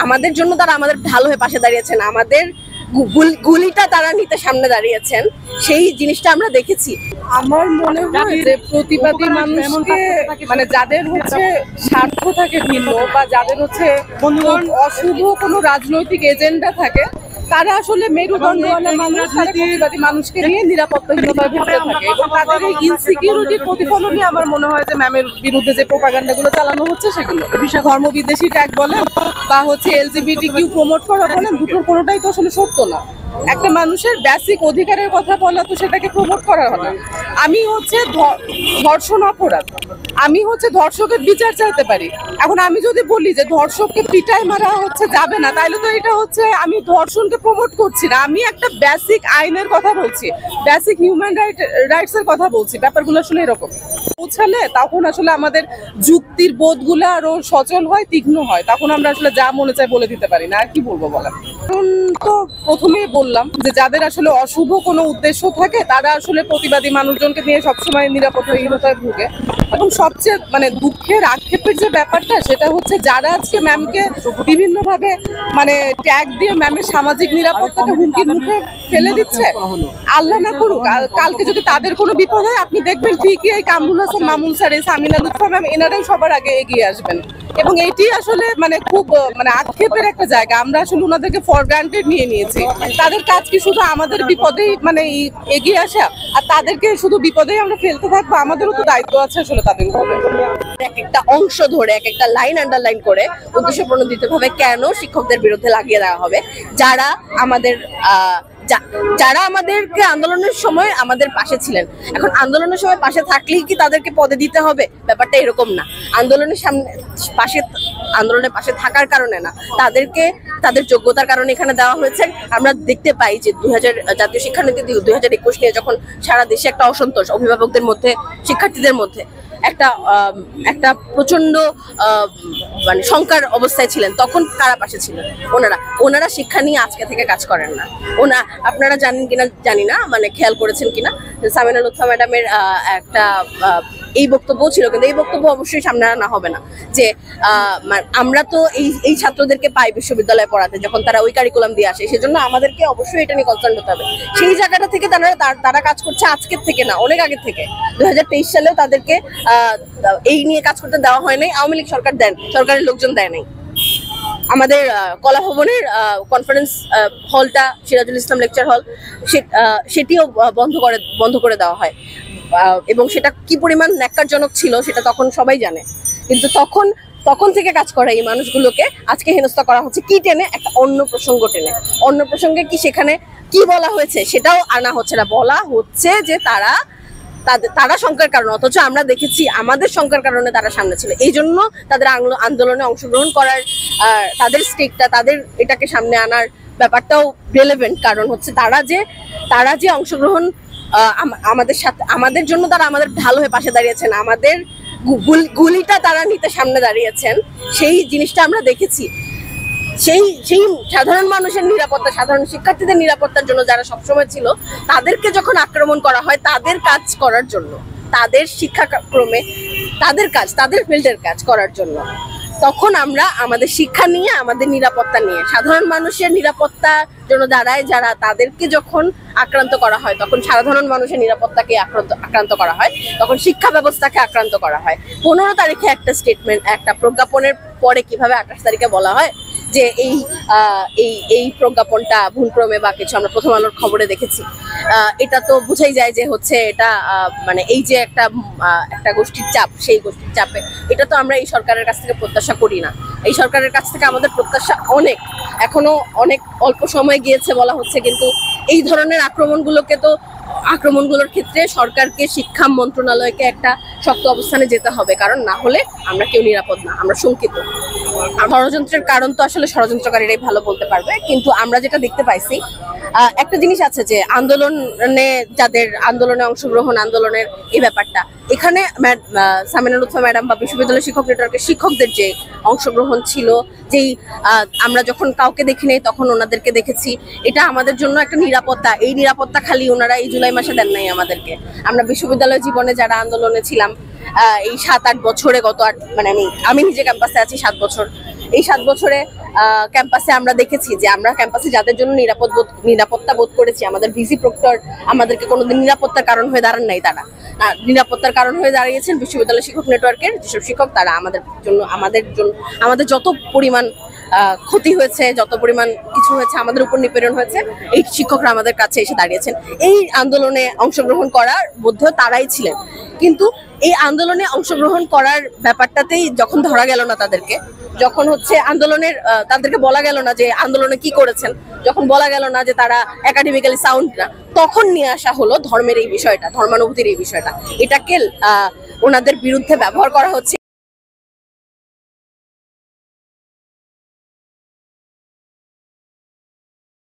আমাদের জন্য তারা আমাদের ভালো হয়ে পাশে দাঁড়িয়েছেন, আমাদের গুলিটা তারা নিতে সামনে দাঁড়িয়েছেন, সেই জিনিসটা আমরা দেখেছি। আমার মনে হয় যে প্রতিবাদী মানুষকে মানে যাদের হচ্ছে স্বার্থ থাকে ভিন্ন বা যাদের হচ্ছে অশুভ কোনো রাজনৈতিক এজেন্ডা থাকে, তারা আসলে মেরুদণ্ডওয়ালা মানুষ, তারা প্রতিবাদী মানুষকে নিয়ে নিরাপত্তাহীনতায় ভুগতে থাকে এবং তাদের এই ইনসিকিউরিটির প্রতিফলনই আমার মনে হয় যে ম্যামের বিরুদ্ধে যে প্রোপাগান্ডাগুলো চালানো হচ্ছে সেগুলো ধর্ম বিদ্বেষী ট্যাগ বলেন বা হচ্ছে এলজিবিটি কিউ প্রমোট করা বলেন, দুটোর কোনোটাই তো আসলে সত্য না। একটা মানুষের বেসিক অধিকারের কথা বলা তো সেটাকে প্রমোট করা হয় না। আমি হচ্ছে ধর্ষণ অপরাধ, আমি হচ্ছে ধর্ষকের বিচার চাইতে পারি। এখন আমি যদি বলি যে ধর্ষককে পিটাই মারা হচ্ছে যাবে না, তাইলে তো এটা হচ্ছে আমি ধর্ষণকে প্রমোট করছি না, আমি একটা বেসিক আইনের কথা বলছি, বেসিক হিউম্যান রাইটস এর কথা বলছি। ব্যাপারগুলো আসলে এরকম পৌঁছালে তখন আসলে আমাদের যুক্তির বোধগুলো আরো সচল হয়, তীক্ষ্ণ হয়, তখন আমরা আসলে যা মনে চাই বলে দিতে পারি না। আর কি বলবো বলেন? এখন তো প্রথমেই বললাম যে যাদের আসলে অশুভ কোনো উদ্দেশ্য থাকে তারা আসলে প্রতিবাদী মানুষজনকে নিয়ে সবসময় নিরাপত্তাহীনতায় ভুগে। এবং সবচেয়ে মানে দুঃখের আক্ষেপের যে ব্যাপারটা সেটা হচ্ছে যারা আজকে ম্যামকে বিভিন্নভাবে মানে ট্যাগ দিয়ে ম্যামের সামাজিক নিরাপত্তাটা হুমকির মুখে ফেলে দিচ্ছে, আল্লাহ না করুক কালকে যদি তাদের কোনো বিপদ হয় আপনি দেখবেন ঠিকই এই কামরুল হাসান মামুন স্যার, সামিনা লুৎফা ম্যাম এনারাই সবার আগে এগিয়ে আসবেন। এবং এটি আসলে মানে খুব মানে আক্ষেপের একটা জায়গা। আমরা আসলে ওনাদেরকে ফর গ্রান্টেড নিয়ে নিয়েছি। তাদের কাজ কি শুধু আমাদের বিপদেই মানে এগিয়ে আসা আর তাদেরকে শুধু বিপদেই আমরা ফেলতে থাকবো? আমাদেরও তো দায়িত্ব আছে আসলে তাদের উপরে। এক একটা অংশ ধরে এক একটা লাইন আন্ডারলাইন করে উদ্দেশ্যপ্রণোদিতভাবে কেন শিক্ষকদের বিরুদ্ধে লাগিয়ে দেওয়া হবে, যারা আমাদেরকে আন্দোলনের সময় আমাদের পাশে ছিলেন। এখন আন্দোলনের সময় পাশে থাকলেই কি তাদেরকে পদে দিতে হবে? ব্যাপারটা এরকম না। আন্দোলনের পাশে থাকার কারণে না, তাদেরকে তাদের যোগ্যতার কারণে এখানে দেওয়া হয়েছে। আমরা দেখতে পাই যে জাতীয় শিক্ষানীতি 2021 নিয়ে যখন সারা দেশে একটা অসন্তোষ অভিভাবকদের মধ্যে, শিক্ষার্থীদের মধ্যে একটা প্রচন্ড মানে শঙ্কার অবস্থায় ছিলেন, তখন কারা পাশে ছিলেন? ওনারা শিক্ষা নিয়ে আজকে থেকে কাজ করেন না। আপনারা জানেন কিনা জানি না, মানে খেয়াল করেছেন কিনা, সামিনা লুৎফা ম্যাডামের একটা এই বক্তব্য ছিল, কিন্তু এই বক্তব্য অবশ্যই সামনে আনা হবে না যে আমরা তো এই ছাত্রদেরকে পাই বিশ্ববিদ্যালয়ে পড়াতে, যখন তারা ওই কারিকুলাম দিয়ে আসে, সেজন্য আমাদেরকে অবশ্যই এটা নিয়ে কনসার্ন হতে হবে। সেই জায়গাটা থেকে তারা কাজ করছে আজকের থেকে না, অনেক আগে থেকে। 2023 সালেও তাদেরকে এই নিয়ে কাজ করতে দেওয়া হয় নাই। আওয়ামী লীগ সরকারের লোকজন দেয় নাই। আমাদের কলা ভবনের কনফারেন্স হলটা, সিরাজুল ইসলাম লেকচার হল, সেটিও বন্ধ করে দেওয়া হয়। এবং সেটা কি পরিমাণ ন্যাক্কারজনক ছিল সেটা তখন সবাই জানে। কিন্তু তখন থেকে কাজ করা এই মানুষগুলোকে আজকে হেনস্থা করা হচ্ছে কি টেনে? একটা অন্য প্রসঙ্গে কি সেখানে কি বলা হয়েছে সেটাও আনা হচ্ছে না। বলা হচ্ছে যে তারা শঙ্কার কারণ, অথচ আমরা দেখেছি আমাদের শঙ্কার কারণে তারা সামনে ছিল। এই জন্য তাদের আন্দোলনে অংশগ্রহণ করার, তাদের স্টেকটা, তাদের এটাকে সামনে আনার ব্যাপারটাও রিলেভেন্ট। কারণ হচ্ছে তারা যে অংশগ্রহণ আমাদের সাথে, আমাদের জন্য তারা আমাদের ভালো হয়ে পাশে দাঁড়িয়েছেন, আমাদের গুলিটা তারা নিতে সামনে দাঁড়িয়েছেন, সেই জিনিসটা আমরা দেখেছি। সেই সাধারণ মানুষের নিরাপত্তা, সাধারণ শিক্ষার্থীদের নিরাপত্তার জন্য যারা সবসময় ছিল, তাদেরকে যখন আক্রমণ করা হয় তাদের কাজ করার জন্য, তাদের শিক্ষাক্রমে তাদের ফিল্ডের কাজ করার জন্য, তখন আমরা আমাদের শিক্ষা নিয়ে, আমাদের নিরাপত্তা নিয়ে, সাধারণ মানুষের নিরাপত্তার জন্য দাঁড়ায় যারা, তাদেরকে যখন আক্রান্ত করা হয়, তখন সাধারণ মানুষের নিরাপত্তাকে আক্রান্ত করা হয়, তখন শিক্ষা ব্যবস্থাকে আক্রান্ত করা হয়। 15 তারিখে একটা স্টেটমেন্ট, একটা প্রজ্ঞাপনের পরে কিভাবে 28 তারিখে বলা হয় যে এই প্রজ্ঞাপনটা ভুলক্রমে বা কিছু, আমরা প্রথম আলোর খবরে দেখেছি। এটা তো বোঝাই যায় যে হচ্ছে এটা মানে এই যে একটা গোষ্ঠীর চাপ, সেই গোষ্ঠীর চাপে এটা তো আমরা এই সরকারের কাছ থেকে প্রত্যাশা করি না। এই সরকারের কাছ থেকে আমাদের প্রত্যাশা এখনো অনেক অল্প সময় গিয়েছে বলা হচ্ছে, কিন্তু এই ধরনের আক্রমণগুলোর ক্ষেত্রে সরকারকে, শিক্ষা মন্ত্রণালয়কে একটা শক্ত অবস্থানে যেতে হবে। কারণ না হলে আমরা কেউ নিরাপদ না, আমরা শঙ্কিত। ষড়যন্ত্রের কারণ তো আসলে ষড়যন্ত্রকারীরাই ভালো বলতে পারবে। কিন্তু আমরা যেটা দেখতে পাইছি, একটা জিনিস আছে যে যাদের আন্দোলনে অংশগ্রহণ, আন্দোলনের এই ব্যাপারটা, এখানে সামিনা লুৎফা ম্যাডাম বা বিশ্ববিদ্যালয় শিক্ষক নেটওয়ার্কের শিক্ষকদের যে অংশগ্রহণ ছিল, যেই আমরা যখন কাউকে দেখি নাই তখন ওনাদেরকে দেখেছি, এটা আমাদের জন্য একটা নিরাপত্তা। এই নিরাপত্তা খালি ওনারা এই জুলাই মাসে দেন নাই আমাদেরকে। আমরা বিশ্ববিদ্যালয় জীবনে যারা আন্দোলনে ছিলাম এই 7-8 বছরে, মানে আমি নিজে ক্যাম্পাসে আছি 7 বছর, এই 7 বছরে ক্যাম্পাসে আমরা দেখেছি যে আমরা ক্যাম্পাসে যাদের জন্য নিরাপত্তা বোধ করেছি, আমাদের ভিসি প্রক্টর আমাদেরকে কোনোদিন নিরাপত্তার কারণ হয়ে দাঁড়ান নাই। তারা নিরাপত্তার কারণ হয়ে দাঁড়িয়েছেন বিশ্ববিদ্যালয় শিক্ষক নেটওয়ার্কের যেসব শিক্ষক, তারা আমাদের যত পরিমাণ ক্ষতি হয়েছে, যত পরিমাণ কিছু হয়েছে, আমাদের উপর নিপীড়ন হয়েছে, এই শিক্ষকরা আমাদের কাছে এসে দাঁড়িয়েছেন। এই আন্দোলনে অংশগ্রহণ করার মধ্যেও তারাই ছিলেন, কিন্তু এই আন্দোলনে অংশগ্রহণ করার ব্যাপারটাতেই যখন ধরা গেল না তাদেরকে, যখন হচ্ছে তাদেরকে বলা গেল না যে আন্দোলনে কি করেছেন, যখন বলা গেল না যে তারা একাডেমিক্যালি সাউন্ড না, তখন নিয়ে আসা হলো ধর্মের এই বিষয়টা, ধর্মানুভূতির এই বিষয়টা। এটাকে ওনাদের বিরুদ্ধে ব্যবহার করা হচ্ছে,